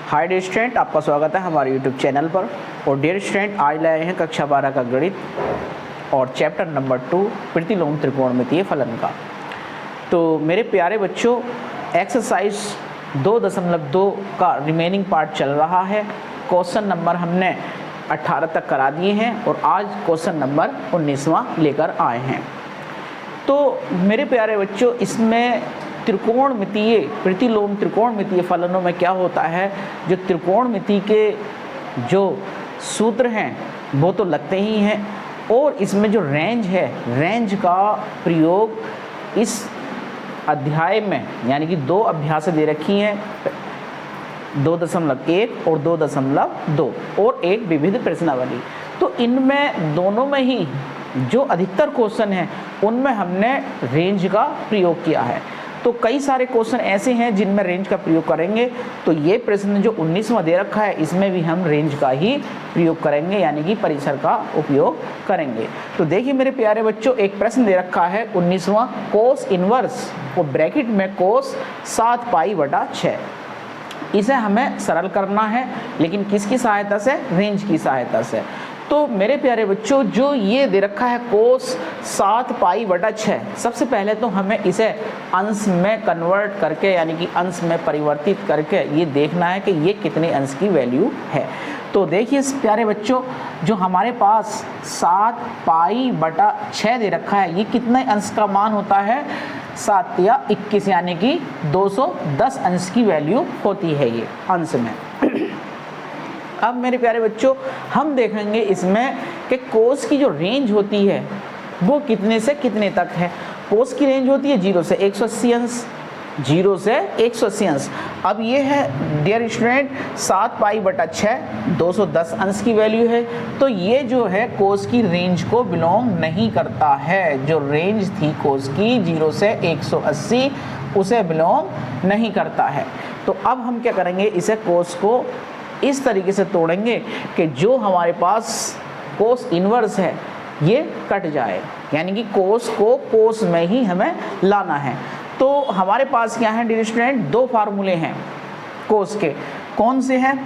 Hi dear student, आपका स्वागत है हमारे यूट्यूब चैनल पर। और डियर स्टूडेंट, आज लाए हैं कक्षा 12 का गणित और चैप्टर नंबर 2 प्रतिलोम त्रिकोणमितीय फलन का। तो मेरे प्यारे बच्चों, एक्सरसाइज 2.2 का रिमेनिंग पार्ट चल रहा है। क्वेश्चन नंबर हमने 18 तक करा दिए हैं और आज क्वेश्चन नंबर 19वां लेकर आए हैं। तो मेरे प्यारे बच्चों, इसमें त्रिकोणमितीय प्रतिलोम त्रिकोणमितीय फलनों में क्या होता है, जो त्रिकोणमिति के जो सूत्र हैं वो तो लगते ही हैं, और इसमें जो रेंज है, रेंज का प्रयोग इस अध्याय में यानी कि 2 अभ्यास दे रखी हैं, 2.1 और 2.2 और एक विविध प्रश्नावली। तो इनमें दोनों में ही जो अधिकतर क्वेश्चन हैं उनमें हमने रेंज का प्रयोग किया है। तो कई सारे क्वेश्चन ऐसे हैं जिनमें रेंज का प्रयोग करेंगे। तो ये प्रश्न जो 19वां दे रखा है, इसमें भी हम रेंज का ही प्रयोग करेंगे, यानी कि परिसर का उपयोग करेंगे। तो देखिए मेरे प्यारे बच्चों, एक प्रश्न दे रखा है 19वां, कोस इनवर्स और ब्रैकेट में कोस 7 पाई/6। इसे हमें सरल करना है, लेकिन किसकी सहायता से? रेंज की सहायता से। तो मेरे प्यारे बच्चों, जो ये दे रखा है कोस 7 पाई/6, सबसे पहले तो हमें इसे अंश में कन्वर्ट करके यानी कि अंश में परिवर्तित करके ये देखना है कि ये कितने अंश की वैल्यू है। तो देखिए प्यारे बच्चों, जो हमारे पास 7 पाई/6 दे रखा है, ये कितने अंश का मान होता है? 7 या 21 यानी कि 210 अंश की वैल्यू होती है ये अंश में। अब मेरे प्यारे बच्चों, हम देखेंगे इसमें कि कोस की जो रेंज होती है वो कितने से कितने तक है। कोस की रेंज होती है 0 से 180 अंश, 0 से 180 अंश। अब ये है डियर स्टूडेंट 7 पाई/6 210 अंश की वैल्यू है। तो ये जो है कोस की रेंज को बिलोंग नहीं करता है। जो रेंज थी कोस की 0 से 180 उसे बिलोंग नहीं करता है। तो अब हम क्या करेंगे, इसे कोस को इस तरीके से तोड़ेंगे कि जो हमारे पास कोस इनवर्स है ये कट जाए, यानी कि कोस को कोस में ही हमें लाना है। तो हमारे पास क्या है डियर स्टूडेंट, 2 फार्मूले हैं कोस के। कौन से हैं?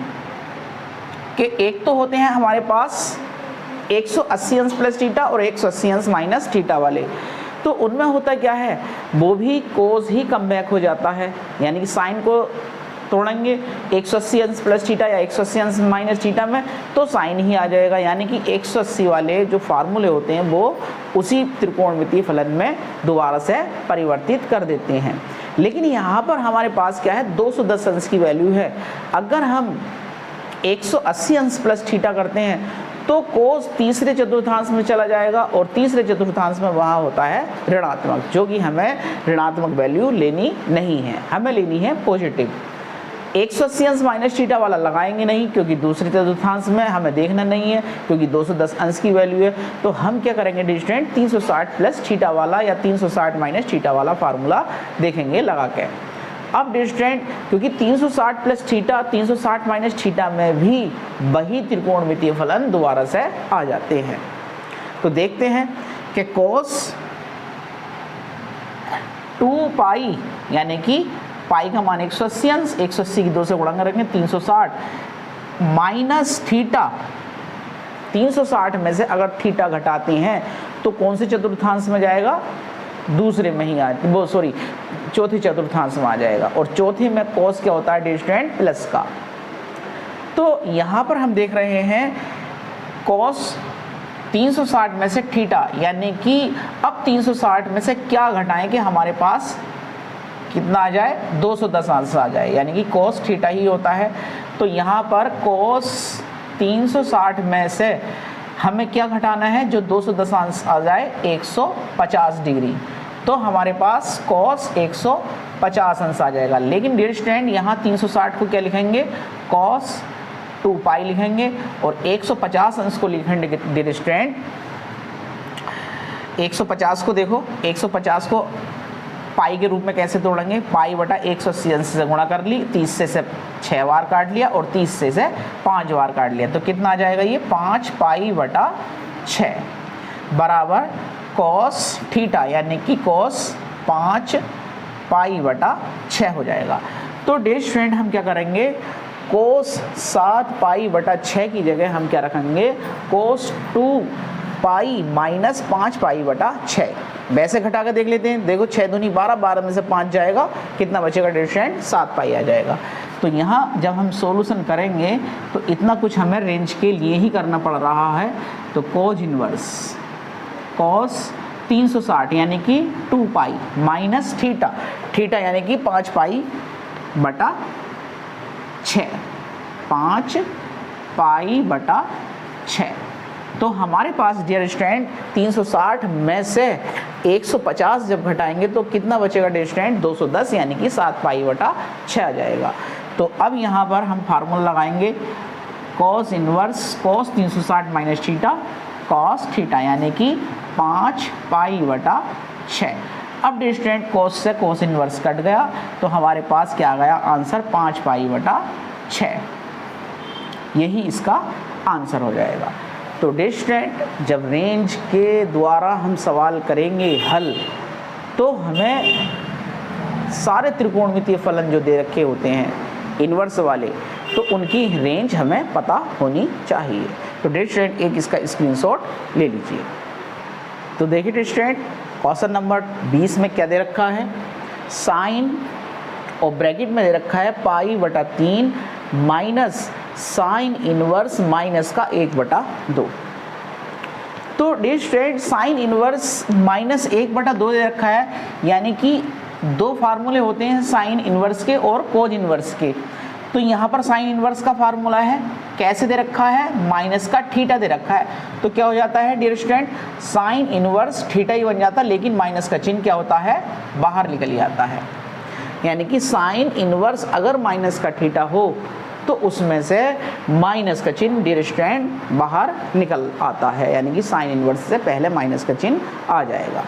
कि एक तो होते हैं हमारे पास 180 अंश प्लस थीटा और 180 अंश माइनस थीटा वाले। तो उनमें होता क्या है, वो भी कोस ही कम बैक हो जाता है, यानी कि साइन को तोड़ेंगे 180 अंश प्लस थीटा या 180 अंश माइनस थीटा में, तो साइन ही आ जाएगा। यानी कि 180 वाले जो फार्मूले होते हैं वो उसी त्रिकोणमितीय फलन में दोबारा से परिवर्तित कर देते हैं। लेकिन यहाँ पर हमारे पास क्या है, 210 अंश की वैल्यू है। अगर हम 180 अंश प्लस थीटा करते हैं तो कोस तीसरे चतुर्थांश में चला जाएगा, और तीसरे चतुर्थांश में वहाँ होता है ऋणात्मक, जो कि हमें ऋणात्मक वैल्यू लेनी नहीं है, हमें लेनी है पॉजिटिव। 180 अंश माइनस थीटा वाला लगाएंगे नहीं, क्योंकि दूसरे चतुर्थांश में हमें देखना नहीं है, क्योंकि 210 अंश की वैल्यू है। तो हम क्या करेंगे डिस्टेंट 360 प्लस थीटा वाला या 360 माइनस थीटा वाला फार्मूला देखेंगे लगा के। अब डिस्टेंट, क्योंकि 360 प्लस थीटा 360 माइनस थीटा में भी वही त्रिकोणमितीय फलन दोबारा से आ जाते हैं। तो देखते हैं कि कोस 2 पाई यानी कि पाई का मान 180 अंश, 180 की 2 से गुणा करेंगे 360 माइनस थीटा। 360 में से अगर थीटा घटाते हैं तो कौन से चतुर्थांश में जाएगा? दूसरे में ही वो सॉरी चौथे चतुर्थांश में आ जाएगा। और चौथे में कोस क्या होता है डिस्टेंट प्लस का। तो यहाँ पर हम देख रहे हैं कोस 360 में से थीटा, यानी कि अब 360 में से क्या घटाएं कि हमारे पास कितना आ जाए? 210 अंश आ जाए, यानी कि कोस थीटा ही होता है। तो यहाँ पर कोस 360 में से हमें क्या घटाना है? जो 210 अंश आ जाए 150 डिग्री। तो हमारे पास कोस 150 अंश आ जाएगा। लेकिन डियर स्टूडेंट, यहाँ 360 को क्या लिखेंगे? कोस 2 पाई लिखेंगे, और 150 अंश को लिखेंगे डियर स्टूडेंट 150 को देखो, 150 को पाई के रूप में कैसे तोड़ेंगे? पाई/180 अंश से गुणा कर ली, 30 से 6 बार काट लिया और 30 से 5 बार काट लिया। तो कितना आ जाएगा ये? 5 पाई/6 बराबर कॉस थीटा, यानी कि कॉस 5 पाई/6 हो जाएगा। तो डियर स्टूडेंट हम क्या करेंगे, कोस 7 पाई बटा 6 की जगह हम क्या रखेंगे, कोस 2 पाई माइनस 5 पाई बटा 6। वैसे घटा कर देख लेते हैं, देखो 6 दूनी 12, 12 में से 5 जाएगा, कितना बचेगा डियर स्टूडेंट, 7 पाई आ जाएगा। तो यहाँ जब हम सॉल्यूशन करेंगे तो इतना कुछ हमें रेंज के लिए ही करना पड़ रहा है। तो कोज इनवर्स कॉस 360 यानी कि 2 पाई माइनस थीटा, थीटा यानी कि 5 पाई बटा 6, 5 पाई बटा 6। तो हमारे पास डियर स्टूडेंट 360 में से 150 जब घटाएंगे तो कितना बचेगा डियर स्टूडेंट, 210 यानी कि 7 पाई बटा 6 आ जाएगा। तो अब यहाँ पर हम फार्मूला लगाएंगे, cos inverse cos 360 minus theta cos theta यानी कि 5 पाई बटा 6। अब डियर स्टूडेंट कॉस से कॉस इनवर्स कट गया तो हमारे पास क्या आ गया आंसर, 5 पाई बटा 6। यही इसका आंसर हो जाएगा। तो डियर स्टूडेंट जब रेंज के द्वारा हम सवाल करेंगे हल, तो हमें सारे त्रिकोणमितीय फलन जो दे रखे होते हैं इन्वर्स वाले, तो उनकी रेंज हमें पता होनी चाहिए। तो डियर स्टूडेंट एक इसका स्क्रीनशॉट ले लीजिए। तो देखिए डियर स्टूडेंट क्वेश्चन नंबर 20 में क्या दे रखा है, साइन और ब्रैकेट में दे रखा है पाई बटा 3 माइनस साइन इनवर्स माइनस का 1/2। तो dear student sine inverse minus 1/2 दे रखा है, यानी कि दो फार्मूले होते हैं साइन इनवर्स के और कोज इनवर्स के। तो यहाँ पर साइन इनवर्स का फार्मूला है, कैसे दे रखा है, माइनस का थीटा दे रखा है। तो क्या हो जाता है dear student, sine inverse theta ही बन जाता है, लेकिन माइनस का चिन्ह क्या होता है, बाहर निकल जाता है। यानी कि साइन इनवर्स अगर माइनस का थीटा हो तो उसमें से माइनस का चिन्ह डियर स्टूडेंट बाहर निकल आता है, यानी कि साइन इनवर्स से पहले माइनस का चिन्ह आ जाएगा।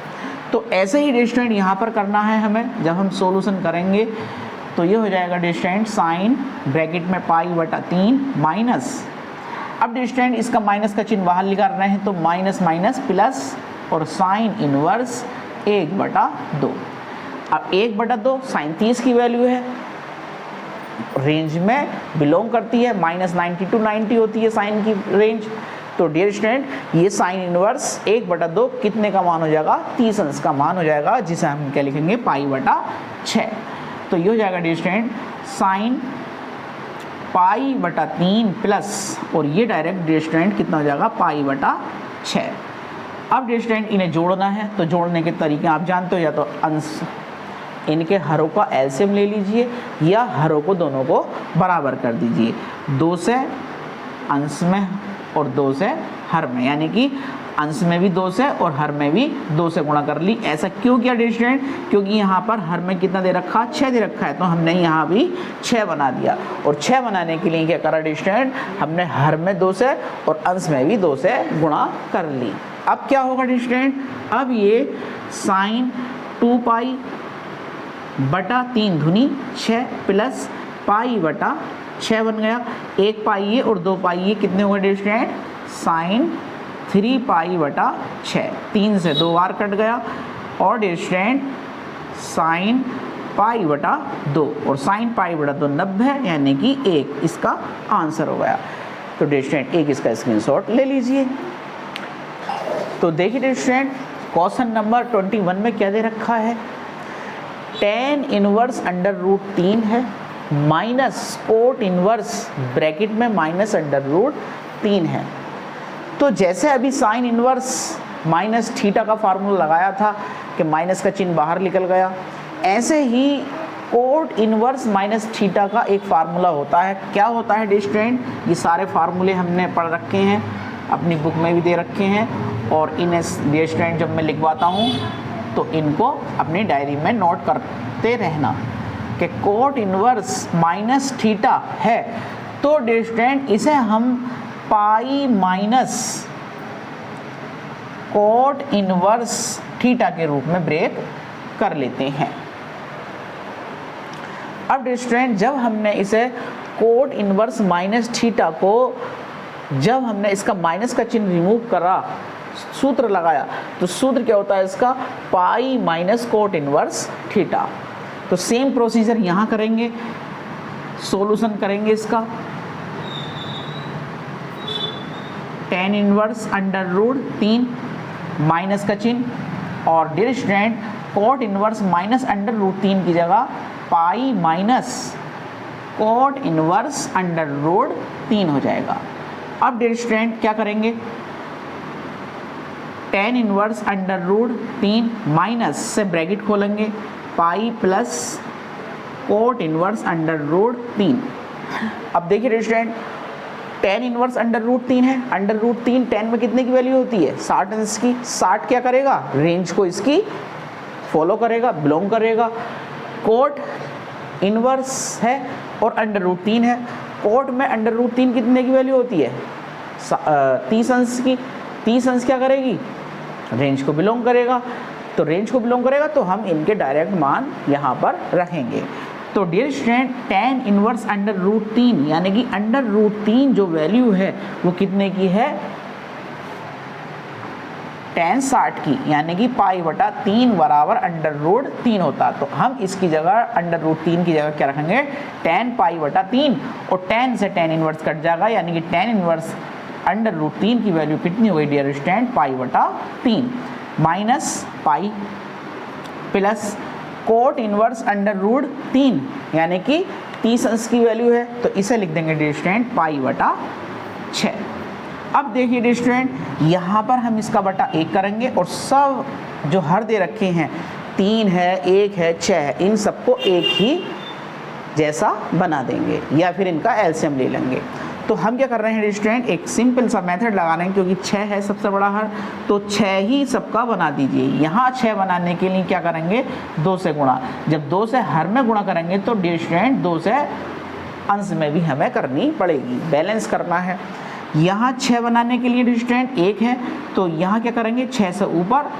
तो ऐसे ही डियर स्टूडेंट यहाँ पर करना है हमें, जब हम सॉल्यूशन करेंगे तो ये हो जाएगा डियर स्टूडेंट साइन ब्रैकेट में पाई बटा 3 माइनस, अब डियर स्टूडेंट इसका माइनस का चिन्ह बाहर निकाल रहे हैं तो माइनस माइनस प्लस और साइन इनवर्स 1/2। अब 1/2 साइन 30 की वैल्यू है, रेंज में बिलोंग करती है, -90 to 90 होती है साइन की रेंज। तो डियर स्टूडेंट ये साइन इनवर्स 1/2 कितने का मान हो जाएगा, 30 अंश का मान हो जाएगा, जिसे हम क्या लिखेंगे, पाई बटा 6। तो ये हो जाएगा डियर स्टूडेंट साइन पाई बटा 3 प्लस, और ये डायरेक्ट डियर स्टूडेंट कितना हो जाएगा, पाई बटा 6। अब डियर स्टूडेंट इन्हें जोड़ना है, तो जोड़ने के तरीके आप जानते हो, या तो अंश इनके हरों का एलसीएम ले लीजिए या हरों को दोनों को बराबर कर दीजिए, 2 से अंश में और 2 से हर में, यानी कि अंश में भी 2 से और हर में भी 2 से गुणा कर ली। ऐसा क्यों किया डियर स्टूडेंट, क्योंकि यहाँ पर हर में कितना दे रखा, 6 दे रखा है, तो हमने यहाँ भी 6 बना दिया। और 6 बनाने के लिए क्या करा डियर स्टूडेंट, हमने हर में 2 से और अंश में भी 2 से गुणा कर ली। अब क्या होगा डियर स्टूडेंट, अब ये साइन 2 पाई बटा 3 दूनी 6 प्लस पाई बटा 6 बन गया, 1 पाई ये और 2 पाई ये कितने होंगे डियर स्टूडेंट, साइन 3 पाई बटा 6, 3 से 2 बार कट गया, और डियर स्टूडेंट साइन पाई बटा 2 और साइन पाई बटा 2 90, यानी कि 1 इसका आंसर हो गया। तो डियर स्टूडेंट एक इसका स्क्रीनशॉट ले लीजिए। तो देखिए डियर स्टूडेंट क्वेश्चन नंबर 21 में क्या दे रखा है, tan इनवर्स अंडर रूट 3 है माइनस कोट इनवर्स ब्रैकेट में माइनस अंडर रूट 3 है। तो जैसे अभी साइन इनवर्स माइनस थीटा का फार्मूला लगाया था कि माइनस का चिन्ह बाहर निकल गया, ऐसे ही कोट इनवर्स माइनस थीटा का एक फार्मूला होता है। क्या होता है डियर स्टूडेंट, ये सारे फार्मूले हमने पढ़ रखे हैं, अपनी बुक में भी दे रखे हैं, और इन्हें डियर स्टूडेंट जब मैं लिखवाता हूँ तो इनको अपनी डायरी में नोट करते रहना कि कोट इनवर्स माइनस थीटा है, तो डियर स्टूडेंट इसे हम पाई माइनस कोट इनवर्स थीटा के रूप में ब्रेक कर लेते हैं। अब डियर स्टूडेंट जब हमने इसे कोट इनवर्स माइनस थीटा को, जब हमने इसका माइनस का चिन्ह रिमूव करा, सूत्र लगाया, तो सूत्र क्या होता है इसका, pi minus cot inverse theta. तो सेम प्रोसीजर यहाँ करेंगे, सॉल्यूशन करेंगे इसका, tan inverse under root 3 minus का चिन्ह, और dear student cot inverse minus under root 3 की जगह pi minus cot inverse under root 3 हो जाएगा। अब डियर स्टूडेंट क्या करेंगे, tan inverse under root 3 minus से ब्रैकेट खोलेंगे pi plus cot inverse under root 3। अब देखिए dear student tan inverse under root 3 है, अंडर रूट 3 tan में कितने की वैल्यू होती है 60 अंश की, 60 क्या करेगा रेंज को इसकी फॉलो करेगा, बिलोंग करेगा। cot इनवर्स है और अंडर रूट 3 है, cot में अंडर रूट 3 कितने की वैल्यू होती है 30 अंश की, 30 अंश क्या करेगी रेंज को बिलोंग करेगा, तो रेंज को बिलोंग करेगा तो हम इनके डायरेक्ट मान यहाँ पर रखेंगे। तो dear student tan inverse under root 3 यानी कि अंडर रूट 3 जो वैल्यू है वो कितने की है tan 60 की, यानी कि पाई बटा 3 बराबर अंडर रूट 3 होता। तो हम इसकी जगह अंडर रूट 3 की जगह क्या रखेंगे tan पाई बटा 3, और tan से tan इनवर्स कट जाएगा, यानी कि tan इनवर्स अंडर रूट 3 की वैल्यू कितनी हुई डियर स्टूडेंट पाई बटा 3 minus pi plus cot inverse under root 3 यानी कि 30 अंश की वैल्यू है, तो इसे लिख देंगे डियर स्टूडेंट पाई बटा 6। अब देखिए डियर स्टूडेंट यहाँ पर हम इसका बटा 1 करेंगे और सब जो हर दे रखे हैं 3 है 1 है 6 है, इन सबको एक ही जैसा बना देंगे या फिर इनका एलसीएम ले लेंगे। तो हम क्या कर रहे हैं डियर स्टूडेंट एक सिंपल सा मेथड लगा रहे हैं, क्योंकि 6 है सबसे बड़ा हर, तो 6 ही सबका बना दीजिए। यहाँ 6 बनाने के लिए क्या करेंगे 2 से गुणा, जब 2 से हर में गुणा करेंगे तो डियर स्टूडेंट 2 से अंश में भी हमें करनी पड़ेगी, बैलेंस करना है। यहाँ 6 बनाने के लिए डियर स्टूडेंट 1 है, तो यहाँ क्या करेंगे 6 से ऊपर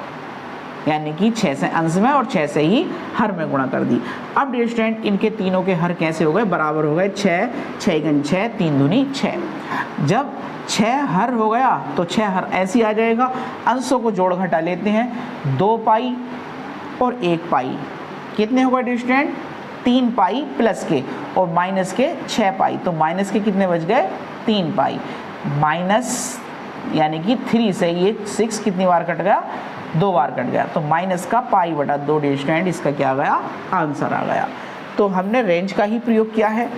यानी कि 6 से अंश में और 6 से ही हर में गुणा कर दी। अब डियर स्टूडेंट इनके तीनों के हर कैसे हो गए बराबर हो गए 6, 6 गुण 6 3 दूनी 6। जब 6 हर हो गया तो 6 हर ऐसे आ जाएगा, अंशों को जोड़ घटा लेते हैं 2 पाई और 1 पाई, कितने हो गए डियर स्टूडेंट 3 पाई प्लस के और माइनस के 6 पाई, तो माइनस के कितने बच गए 3 पाई माइनस यानी कि 3 से ये 6 कितनी बार कट गया 2 बार कट गया, तो माइनस का पाई बटा 2 डियर स्टूडेंट इसका क्या आ गया आंसर आ गया। तो हमने रेंज का ही प्रयोग किया है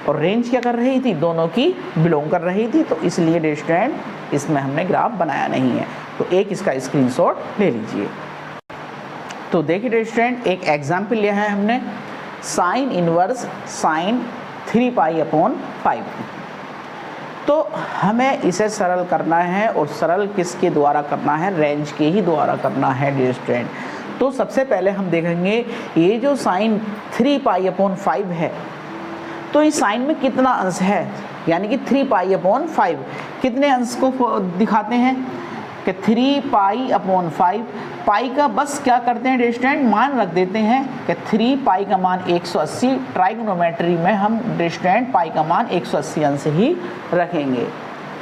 और रेंज क्या कर रही थी दोनों की बिलोंग कर रही थी, तो इसलिए डियर स्टूडेंट इसमें हमने ग्राफ बनाया नहीं है। तो एक इसका स्क्रीनशॉट ले लीजिए। तो देखिए डियर स्टूडेंट एक एग्जाम्पल लिया है हमने sign inverse sign 3 pi upon 5। तो हमें इसे सरल करना है और सरल किसके द्वारा करना है रेंज के ही द्वारा करना है डियर स्टूडेंट। तो सबसे पहले हम देखेंगे ये जो साइन 3 पाई अपॉन 5 है, तो इस साइन में कितना अंश है, यानी कि 3 पाई अपॉन 5 कितने अंश को दिखाते हैं कि 3 पाई अपॉन 5, पाई का बस क्या करते हैं डियर स्टूडेंट मान रख देते हैं कि 3 पाई का मान 180, ट्राइगोनोमेट्री में हम डियर स्टूडेंट पाई का मान 180 अंश ही रखेंगे।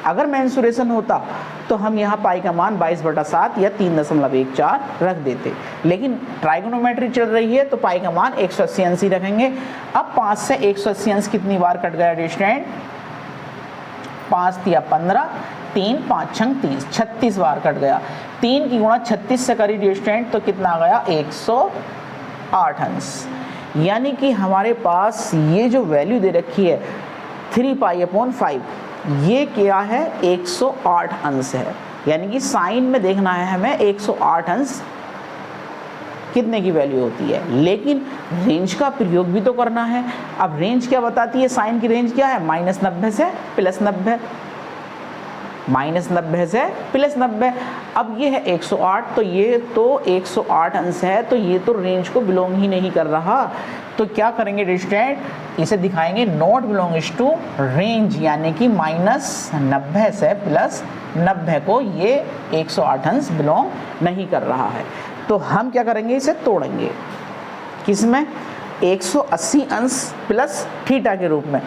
अगर मेंसुरेशन होता तो हम यहाँ पाई का मान 22/7 या 3.14 रख देते, लेकिन ट्राइगोनोमेट्री चल रही है तो पाई का मान 180 अंश ही रखेंगे। अब 5 से 180 अंश कितनी बार कट गया डियर स्टूडेंट 5 या 15, 3 5 6 30, 36 बार कट गया। 3 की गुणा 36 से करी डियर स्टूडेंट तो कितना आ गया 108 अंश, यानी कि हमारे पास ये जो वैल्यू दे रखी है 3 पाई अपॉन 5 ये क्या है 108 अंश है, यानी कि साइन में देखना है हमें 108 अंश कितने की वैल्यू होती है, लेकिन रेंज का प्रयोग भी तो करना है। अब रेंज क्या बताती है, साइन की रेंज क्या है -90 से +90, -90 से +90। अब ये है 108, तो ये तो 108 अंश है, तो ये तो रेंज को बिलोंग ही नहीं कर रहा। तो क्या करेंगे डियर स्टूडेंट इसे दिखाएंगे नॉट बिलोंग्स टू रेंज, यानी कि -90 से +90 को ये 108 अंश बिलोंग नहीं कर रहा है। तो हम क्या करेंगे इसे तोड़ेंगे किसमें 180 अंश प्लस थीटा के रूप में।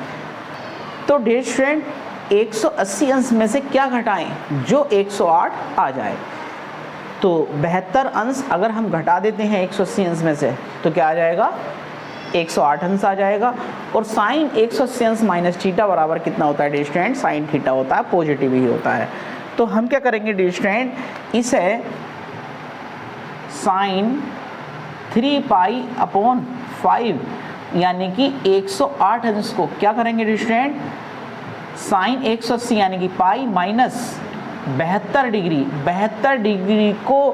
तो डियर स्टूडेंट 180 अंश में से क्या घटाएं जो 108 आ जाए, तो 72 अंश अगर हम घटा देते हैं 180 अंश में से तो क्या आ जाएगा 108 अंश आ जाएगा। और साइन 180 अंश माइनस थीटा बराबर कितना होता है डियर स्टूडेंट, साइन थीटा होता है, पॉजिटिव ही होता है। तो हम क्या करेंगे डियर स्टूडेंट, इसे साइन 3 पाई अपॉन 5 यानी कि 108 अंश को क्या करेंगे डियर स्टूडेंट, साइन 180 यानी कि पाई माइनस 72 डिग्री, 72 डिग्री को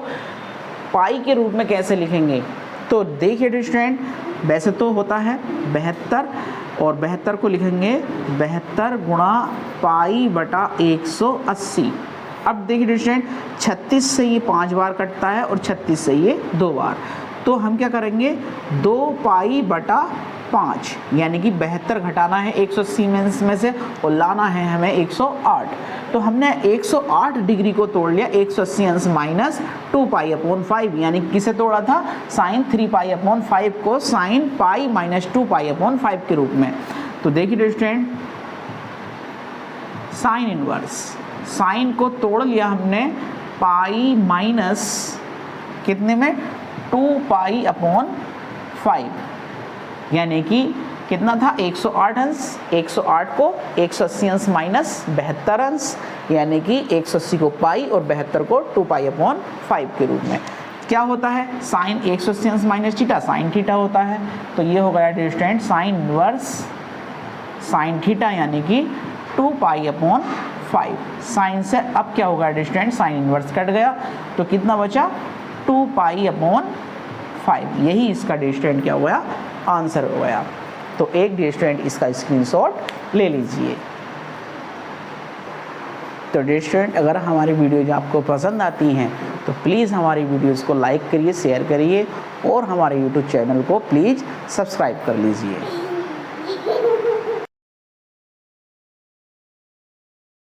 पाई के रूप में कैसे लिखेंगे। तो देखिए डियर स्टूडेंट, वैसे तो होता है 72 और 72 को लिखेंगे 72 गुणा पाई बटा 180। अब देखिए डियर स्टूडेंट, 36 से ये 5 बार कटता है और 36 से ये 2 बार, तो हम क्या करेंगे 2 पाई बटा 5 यानी कि 72 घटाना है 180 में से और लाना है हमें 108। तो हमने 108 डिग्री को तोड़ लिया 180 अंश माइनस 2 पाई अपॉन 5 यानी किसे तोड़ा था, साइन 3 पाई अपॉन 5 को sine pi minus 2 pi upon 5 के रूप में। तो देखिए स्टूडेंट, साइन इनवर्स, साइन को तोड़ लिया हमने पाई माइनस कितने में 2 पाई अपॉन 5 यानी कि कितना था 108 अंश, 108 को 180 अंश माइनस 72 अंश यानी कि 180 को पाई और 72 को 2 पाई अपॉन 5 के रूप में। क्या होता है, साइन 180 अंश माइनस थीटा साइन थीटा होता है। तो ये हो गया dear student sine inverse sine theta यानी कि 2 पाई अपॉन 5। साइन से अब क्या होगा dear student, sine inverse cut गया तो कितना बचा 2 पाई अपॉन 5। यही इसका डियर स्टूडेंट क्या हो गया, आंसर हो गया। तो एक डियर स्टूडेंट इसका स्क्रीनशॉट ले लीजिए। तो डियर स्टूडेंट, अगर हमारी वीडियोज आपको पसंद आती हैं तो प्लीज़ हमारी वीडियोज़ को लाइक करिए, शेयर करिए और हमारे यूट्यूब चैनल को प्लीज़ सब्सक्राइब कर लीजिए।